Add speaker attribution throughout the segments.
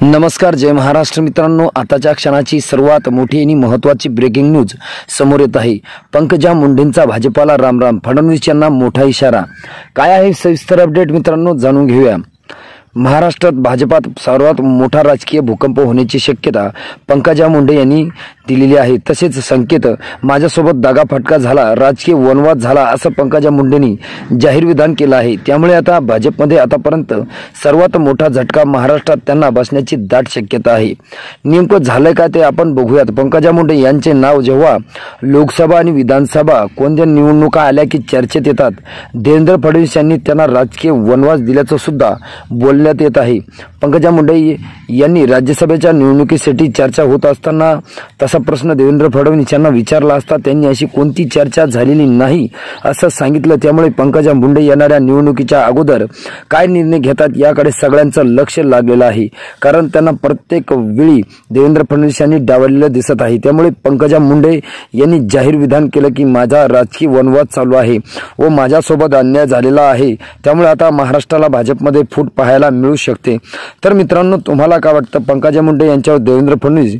Speaker 1: नमस्कार, जय महाराष्ट्र मित्रांनो। आताच्या क्षणाची सर्वात मोठी आणि महत्त्वाची ब्रेकिंग न्यूज समोर येत आहे। पंकजा मुंडेंचा भाजपाला रामराम, फडणवीस यांना मोठा इशारा। काय आहे सविस्तर अपडेट मित्रांनो, जाणून घेऊया। महाराष्ट्रात भाजपात सर्वात मोठा राजकीय भूकंप होण्याची शक्यता पंकजा मुंडे यांनी दिलेली आहे। तसेच संकेत माझ्यासोबत दागाफटका झाला, राजकीय वनवाद झाला असं पंकजा मुंडेंनी जाहीर विधान केलं आहे। त्यामुळे आता भाजपमध्ये आतापर्यंत सर्वात मोठा झटका महाराष्ट्रात त्यांना बसण्याची दाट शक्यता आहे। नेमकं झालंय का ते आपण बघूयात। पंकजा मुंडे यांचे नाव जेव्हा लोकसभा आणि विधानसभा कोणत्या निवडणुका आल्या की चर्चेत येतात, देवेंद्र फडणवीस यांनी त्यांना राजकीय वनवास दिल्याचं सुद्धा बोलण्यात येत आहे। पंकजा मुंडे यांनी राज्यसभेच्या निवडणुकीसाठी चर्चा होत असताना तसा प्रश्न देवेंद्र फडणवीस यांना विचारला असता त्यांनी अशी कोणती चर्चा झालेली नाही असं सांगितलं। त्यामुळे पंकजा मुंडे येणाऱ्या निवडणुकीच्या अगोदर काय निर्णय घेतात याकडे सगळ्यांचं लक्ष लागलेलं आहे, कारण त्यांना प्रत्येक वेळी देवेंद्र फडणवीस यांनी डावललेलं दिसत आहे। त्यामुळे पंकजा मुंडे यांनी जाहीर विधान केलं की माझा राजकीय वनवाद चालू आहे व माझ्यासोबत अन्याय झालेला आहे। त्यामुळे आता महाराष्ट्राला भाजपमध्ये फूट पाहायला मिळू शकते। तर मित्रांनो, तुम्हाला काय वाटतं? पंकजा मुंडे यांच्यावर देवेंद्र फडणवीस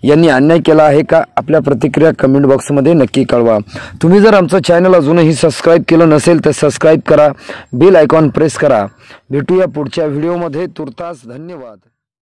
Speaker 1: यांनी अन्याय केला आहे का? आपल्या प्रतिक्रिया कमेंट बॉक्समध्ये नक्की कळवा। तुम्ही जर आमचं चॅनल अजूनही सबस्क्राइब केलं नसेल तर सबस्क्राइब करा, बेल आयकॉन प्रेस करा। भेटूया पुढच्या व्हिडिओमध्ये। तुर्तास धन्यवाद।